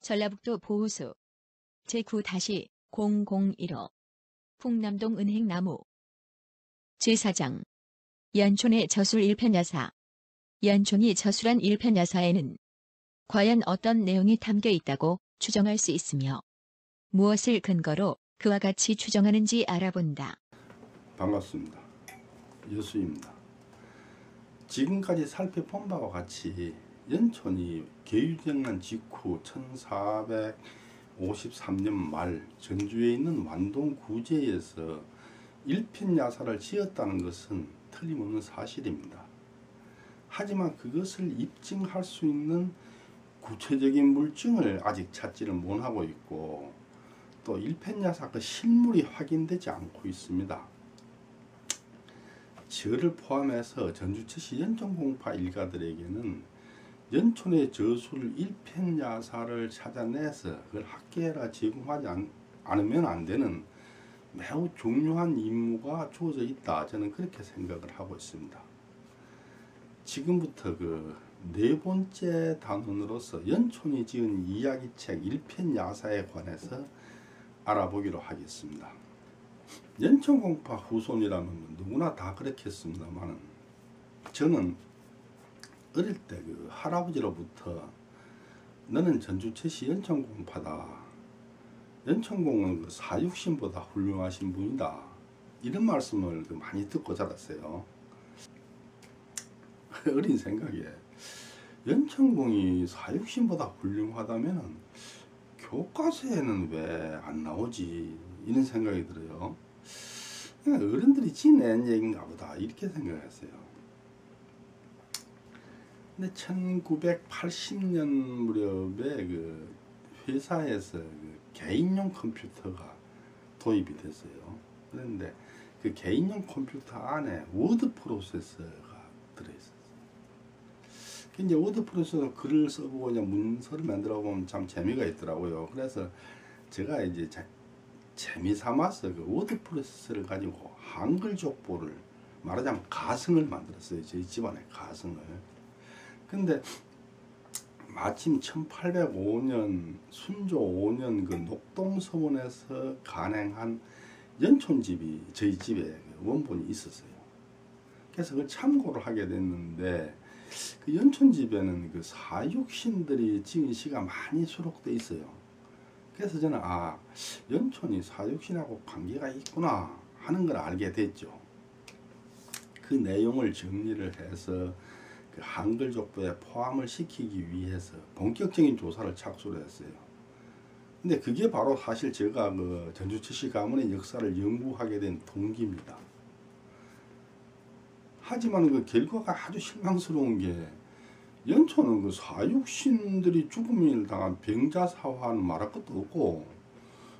전라북도 보호소 제9-0015 풍남동 은행나무 제사장 연촌의 저술 1편 야사. 연촌이 저술한 1편 야사에는 과연 어떤 내용이 담겨 있다고 추정할 수 있으며 무엇을 근거로 그와 같이 추정하는지 알아본다. 반갑습니다. 여수입니다. 지금까지 살펴본 바와 같이 연촌이 개유정난 직후 1453년 말 전주에 있는 완동구제에서 1편 야사를 지었다는 것은 틀림없는 사실입니다. 하지만 그것을 입증할 수 있는 구체적인 물증을 아직 찾지를 못하고 있고, 또 1편 야사 그 실물이 확인되지 않고 있습니다. 저를 포함해서 전주철시 연천공파 일가들에게는 연촌의 저술 1편 야사를 찾아내서 그걸 학계에다 제공하지 않으면 안 되는 매우 중요한 임무가 주어져 있다, 저는 그렇게 생각을 하고 있습니다. 지금부터 그 네 번째 단원으로서 연촌이 지은 이야기책 1편 야사에 관해서 알아보기로 하겠습니다. 연천공파 후손이라면 누구나 다 그렇겠습니다만, 저는 어릴 때 그 할아버지로부터 너는 전주철시 연천공파다, 연천공은 그 사육신보다 훌륭하신 분이다, 이런 말씀을 많이 듣고 자랐어요. 어린 생각에 연천공이 사육신보다 훌륭하다면 교과서에는 왜 안 나오지, 이런 생각이 들어요. 어른들이 지낸 얘기인가 보다, 이렇게 생각했어요. 근데 1980년 무렵에 그 회사에서 그 개인용 컴퓨터가 도입이 됐어요. 그런데 그 개인용 컴퓨터 안에 워드 프로세서가 들어있었어요. 이제 워드 프로세서 글을 써보고 그냥 문서를 만들어 보면 참 재미가 있더라고요. 그래서 제가 이제 재미삼아서 그 워드 프로세서를 가지고 한글 족보를, 말하자면 가성을 만들었어요. 저희 집안의 가성을. 근데 마침 1805년 순조 5년 그 녹동서원에서 간행한 연촌집이 저희 집에 원본이 있었어요. 그래서 그걸 참고를 하게 됐는데, 그 연촌집에는 그 사육신들이 지은 시가 많이 수록되어 있어요. 그래서 저는 연촌이 사육신하고 관계가 있구나 하는 걸 알게 됐죠. 그 내용을 정리를 해서 그 한글 족보에 포함을 시키기 위해서 본격적인 조사를 착수를 했어요. 근데 그게 바로 사실 제가 그 전주철시 가문의 역사를 연구하게 된 동기입니다. 하지만 그 결과가 아주 실망스러운 게, 연촌은 그 사육신들이 죽음을 당한 병자사화는 말할 것도 없고,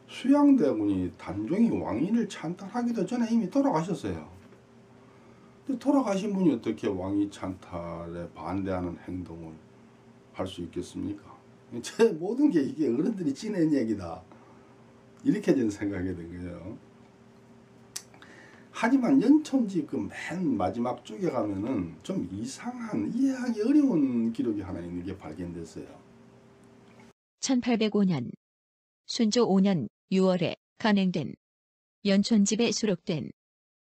수양대군이 단종이 왕위를 찬탈하기도 전에 이미 돌아가셨어요. 근데 돌아가신 분이 어떻게 왕위 찬탈에 반대하는 행동을 할 수 있겠습니까? 제 모든 게 이게 어른들이 지낸 얘기다, 이렇게 저는 생각이 된 거예요. 하지만 연촌집 그 맨 마지막 쪽에 가면은 좀 이상한, 이해하기 어려운 기록이 하나 있는 게 발견됐어요. 1805년 순조 5년 6월에 간행된 연촌집에 수록된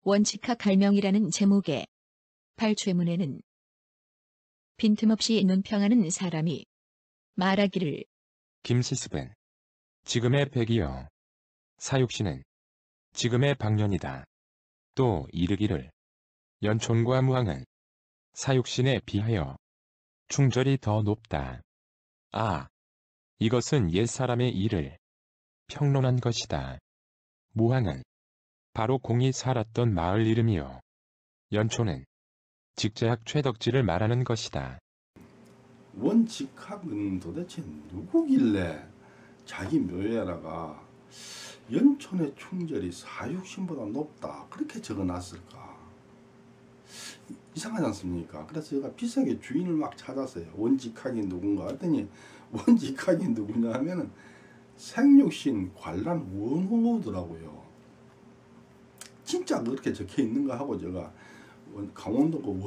원칙하 갈명이라는 제목의 발췌문에는 빈틈없이 논평하는 사람이 말하기를, 김시습은 지금의 백이여, 사육신은 지금의 박년이다. 또 이르기를 연촌과 무항은 사육신에 비하여 충절이 더 높다. 이것은 옛사람의 일을 평론한 것이다. 무항은 바로 공이 살았던 마을 이름이요, 연촌은 직제학 최덕지를 말하는 것이다. 원직학은 도대체 누구길래 자기 묘에다가 연촌의 충절이 사육신보다 높다 그렇게 적어놨을까? 이상하지 않습니까? 그래서 제가 비싸게 주인을 막 찾았어요. 원직학이 누군가 했더니, 원직학이 누구냐 하면은 생육신 관란 원호더라고요. 진짜 그렇게 적혀 있는가 하고 제가 강원도 그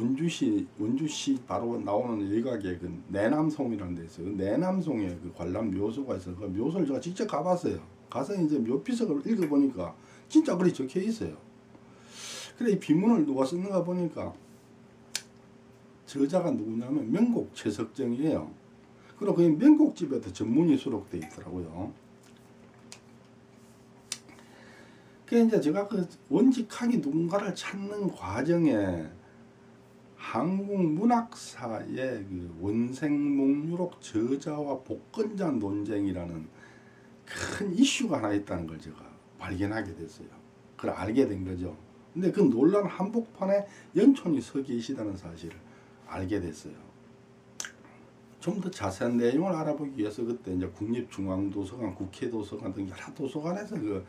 원주시 바로 나오는 일각에 그 내남송이라는 데 있어요. 그 내남송에 그 관람 묘소가 있어요. 그 묘소를 제가 직접 가봤어요. 가서 이제 묘피석을 읽어보니까 진짜 그리 적혀 있어요. 그래 이 비문을 누가 썼는가 보니까 저자가 누구냐면 명곡 최석정이에요. 그리고 그 명곡집에도 전문이 수록되어 있더라고요. 그래 이제 제가 그 원직하게 누군가를 찾는 과정에 한국 문학사의 그 원생목유록 저자와 복권자 논쟁이라는 큰 이슈가 하나 있다는 걸 제가 발견하게 됐어요. 그걸 알게 된 거죠. 근데 그 논란 한복판에 연촌이 서 계시다는 사실을 알게 됐어요. 좀 더 자세한 내용을 알아보기 위해서 그때 이제 국립중앙도서관, 국회도서관 등 여러 도서관에서 그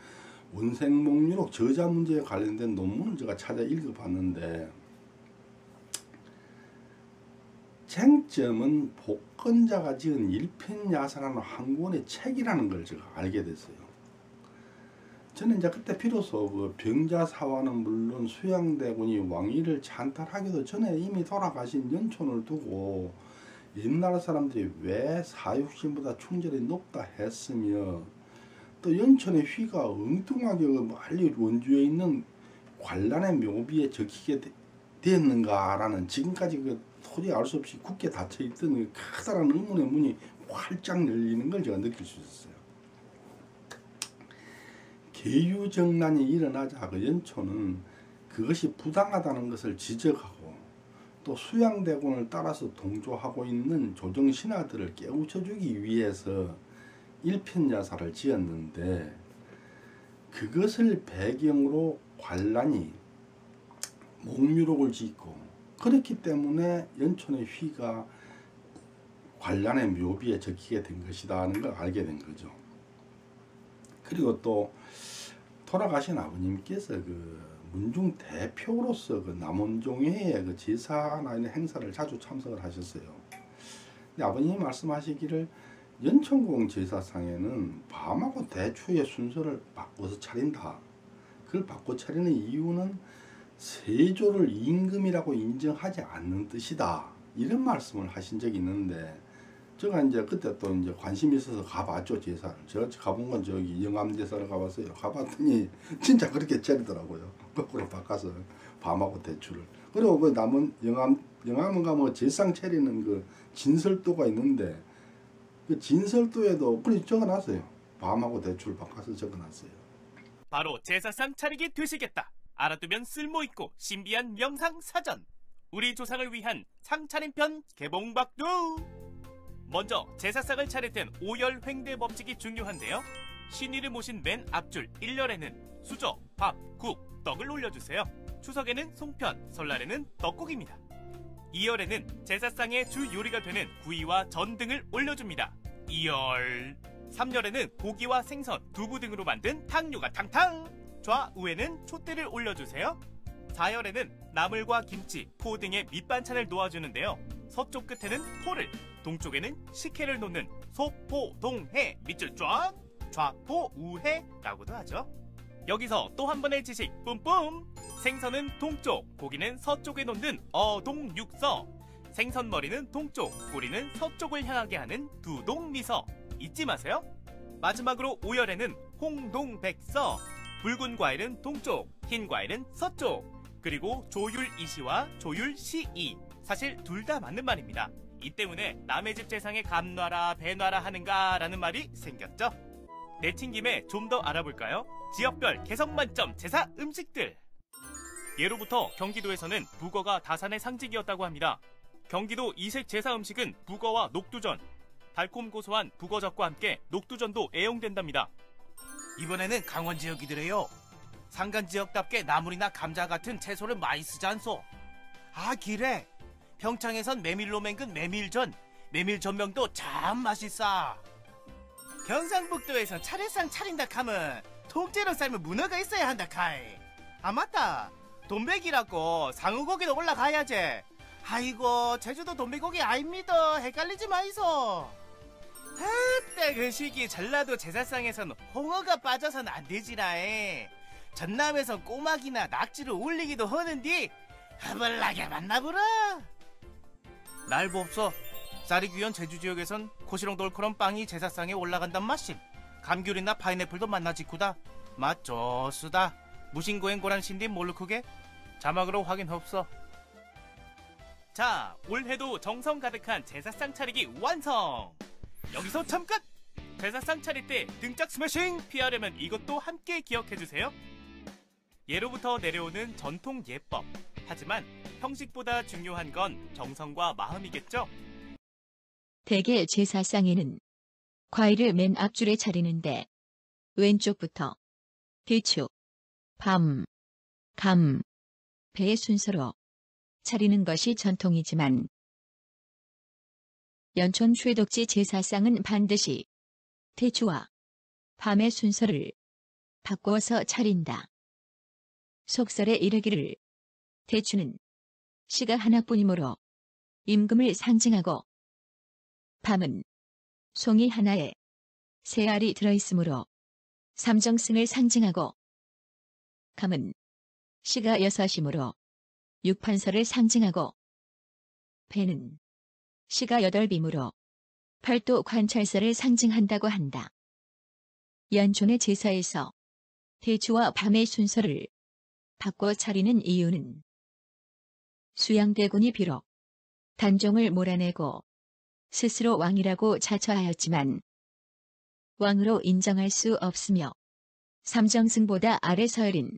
원생목유록 저자 문제에 관련된 논문을 제가 찾아 읽어봤는데 쟁점은 복권자가 지은 일편야사라는 한 권의 책이라는 걸 제가 알게 됐어요. 저는 이제 그때 비로소 그 병자사화는 물론 수양대군이 왕위를 찬탈하기도 전에 이미 돌아가신 연촌을 두고 옛날 사람들이 왜 사육신보다 충절이 높다 했으며 또 연촌의 휘가 엉뚱하게 멀리 원주에 있는 관란의 묘비에 적히게 되었는가라는 지금까지 그 도저히 알 수 없이 굳게 닫혀있던 그 커다란 의문의 문이 활짝 열리는 걸 제가 느낄 수 있었어요. 계유정난이 일어나자 그 연촌은 그것이 부당하다는 것을 지적하고 또 수양대군을 따라서 동조하고 있는 조정신하들을 깨우쳐주기 위해서 일편야사를 지었는데 그것을 배경으로 관란이 목유록을 짓고 그렇기 때문에 연촌의 휘가 관란의 묘비에 적히게 된 것이다 하는 걸 알게 된 거죠. 그리고 또 돌아가신 아버님께서 그 문중 대표로서 그 남원종회의 그 제사나 이런 행사를 자주 참석을 하셨어요. 근데 아버님이 말씀하시기를 연천공 제사상에는 밤하고 대추의 순서를 바꿔서 차린다. 그걸 바꿔 차리는 이유는 세조를 임금이라고 인정하지 않는 뜻이다. 이런 말씀을 하신 적이 있는데 제가 이제 그때 또 이제 관심이 있어서 가봤죠, 제사를. 제가 가본 건 저기 영암 제사를 가봤어요. 가봤더니 진짜 그렇게 차리더라고요. 거꾸로 바꿔서 밤하고 대추를. 그리고 그 남은 영암은 가면 제상 차리는 그 진설도가 있는데 그 진설도에도 그렇게 적어놨어요. 밤하고 대추를 바꿔서 적어놨어요. 바로 제사상 차리기 되시겠다. 알아두면 쓸모있고 신비한 명상사전. 우리 조상을 위한 상차림편 개봉박두. 먼저 제사상을 차릴 땐 오열 횡대 법칙이 중요한데요. 신의를 모신 맨 앞줄 1열에는 수저, 밥, 국, 떡을 올려주세요. 추석에는 송편, 설날에는 떡국입니다. 2열에는 제사상의 주 요리가 되는 구이와 전 등을 올려줍니다. 2열. 3열에는 고기와 생선, 두부 등으로 만든 탕류가 탕탕. 좌우에는 촛대를 올려주세요. 4열에는 나물과 김치, 포 등의 밑반찬을 놓아주는데요. 서쪽 끝에는 포를, 동쪽에는 식혜를 놓는 소포동해 밑줄 쫙, 좌포우해라고도 하죠. 여기서 또 한 번의 지식 뿜뿜. 생선은 동쪽, 고기는 서쪽에 놓는 어동육서. 생선 머리는 동쪽, 꼬리는 서쪽을 향하게 하는 두동미서. 잊지 마세요. 마지막으로 5열에는 홍동백서. 붉은 과일은 동쪽, 흰 과일은 서쪽. 그리고 조율이시와 조율시이. 사실 둘 다 맞는 말입니다. 이 때문에 남의 집 재상에 감놔라 배놔라 하는가 라는 말이 생겼죠. 내친 김에 좀 더 알아볼까요? 지역별 개성만점 제사 음식들. 예로부터 경기도에서는 북어가 다산의 상징이었다고 합니다. 경기도 이색 제사 음식은 북어와 녹두전. 달콤 고소한 북어젓과 함께 녹두전도 애용된답니다. 이번에는 강원 지역이더래요. 산간 지역답게 나물이나 감자 같은 채소를 많이 쓰지 않소. 아, 기래. 평창에선 메밀로 맹근 메밀전, 메밀전병도 참 맛있어. 경상북도에서 차례상 차린다 하면 통째로 삶은 문어가 있어야 한다 카이. 아, 맞다. 돈베기라고 상어고기도 올라가야지. 아이고, 제주도 돈베고기 아닙니다. 헷갈리지 마이소. 아따, 그 시기 전라도 제사상에선 홍어가 빠져선 안 되지라 해. 전남에선 꼬막이나 낙지를 올리기도 하는데 허벌나게 만나보라. 날보 없어. 쌀이 귀한 제주 지역에선 코시렁돌코런 빵이 제사상에 올라간단 맛임. 감귤이나 파인애플도 만나 직후다. 맛 좋수다. 무신고행고란 신디 뭘로 크게? 자막으로 확인없어. 자, 올해도 정성 가득한 제사상 차리기 완성! 여기서 잠깐! 제사상 차릴 때 등짝 스매싱 피하려면 이것도 함께 기억해주세요. 예로부터 내려오는 전통 예법. 하지만 형식보다 중요한 건 정성과 마음이겠죠? 대개 제사상에는 과일을 맨 앞줄에 차리는데 왼쪽부터 대추, 밤, 감, 배의 순서로 차리는 것이 전통이지만 연촌 최덕지 제사상은 반드시 대추와 밤의 순서를 바꾸어서 차린다. 속설에 이르기를 대추는 씨가 하나뿐이므로 임금을 상징하고 밤은 송이 하나에 세 알이 들어있으므로 삼정승을 상징하고 감은 씨가 6이므로 육판서를 상징하고 배는 씨가 8이므로 팔도 관찰서를 상징한다고 한다. 연촌의 제사에서 대추와 밤의 순서를 바꿔 차리는 이유는 수양대군이 비록 단종을 몰아내고 스스로 왕이라고 자처하였지만 왕으로 인정할 수 없으며 삼정승보다 아래 서열인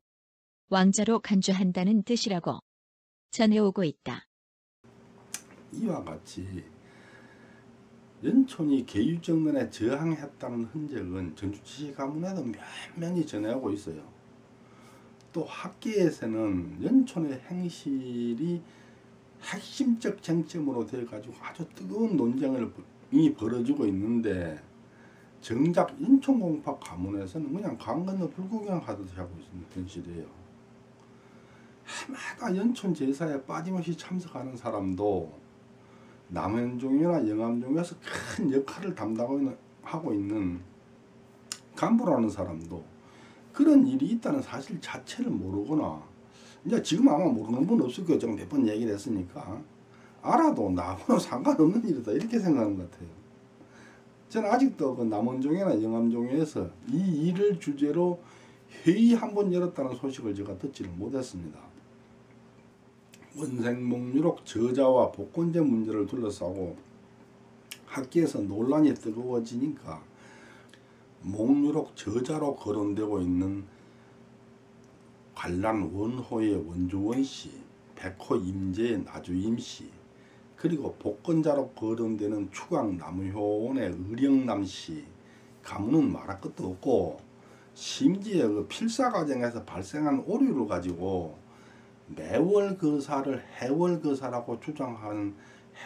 왕자로 간주한다는 뜻이라고 전해오고 있다. 이와 같이 연촌이 계유정론에 저항했다는 흔적은 전주지시 가문에도 면면히 전해오고 있어요. 또 학계에서는 연촌의 행실이 핵심적 쟁점으로 되어가지고 아주 뜨거운 논쟁이 벌어지고 있는데 정작 인천공파 가문에서는 그냥 강 건너 불구경 하듯이 하고 있는 현실이에요. 해마다 연촌 제사에 빠짐없이 참석하는 사람도 남현종이나 영암종에서 큰 역할을 담당하고 있는 간부라는 사람도 그런 일이 있다는 사실 자체를 모르거나 이제 지금 아마 모르는 분 없을 거예요. 제가 몇 번 얘기를 했으니까 알아도 나하고는 상관없는 일이다 이렇게 생각하는 것 같아요. 저는 아직도 그 남원종이나 영암종에서 이 일을 주제로 회의 한 번 열었다는 소식을 제가 듣지를 못했습니다. 원생목유록 저자와 복권제 문제를 둘러싸고 학계에서 논란이 뜨거워지니까 목유록 저자로 거론되고 있는 관란 원호의 원조원씨, 백호 임제의 나주임씨, 그리고 복권자로 거론되는 추강 남효원의 의령남씨 가문은 말할 것도 없고 심지어 그 필사 과정에서 발생한 오류를 가지고 매월거사를 해월거사라고 주장하는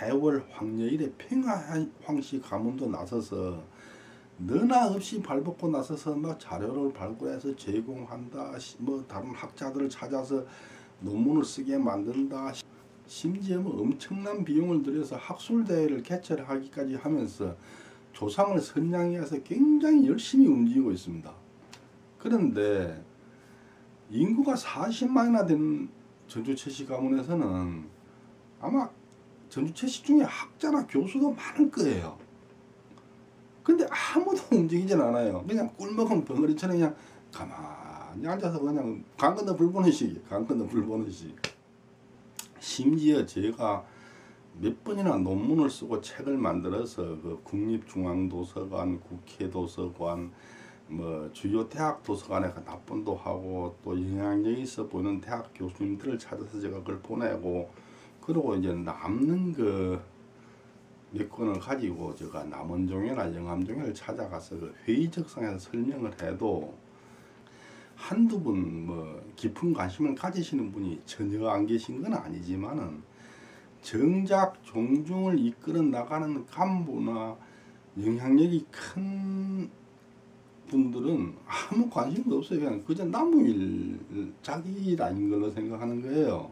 해월 황여일의 평화황씨 가문도 나서서 너나 없이 발벗고 나서서 막 자료를 발굴해서 제공한다, 뭐 다른 학자들을 찾아서 논문을 쓰게 만든다, 심지어 뭐 엄청난 비용을 들여서 학술대회를 개최하기까지 하면서 조상을 선양해서 굉장히 열심히 움직이고 있습니다. 그런데 인구가 40만이나 되는 전주 최씨 가문에서는 아마 전주 최씨 중에 학자나 교수도 많을 거예요. 근데 아무도 움직이진 않아요. 그냥 꿀먹은 벙어리처럼 그냥 가만히 앉아서 그냥 강 건너 불 보는 식, 강 건너 불 보는 식. 심지어 제가 몇 번이나 논문을 쓰고 책을 만들어서 그 국립중앙도서관, 국회도서관, 뭐 주요 대학 도서관에 납본도 하고 또 영향력 있어 보이는 대학 교수님들을 찾아서 제가 그걸 보내고 그리고 이제 남는 그 몇 권을 가지고 제가 남원종이나 영암종을 찾아가서 그 회의적상에서 설명을 해도 한두 분 뭐 깊은 관심을 가지시는 분이 전혀 안 계신 건 아니지만은 정작 종중을 이끌어 나가는 간부나 영향력이 큰 분들은 아무 관심도 없어요. 그냥 그저 나무 일, 자기 일 아닌 걸로 생각하는 거예요.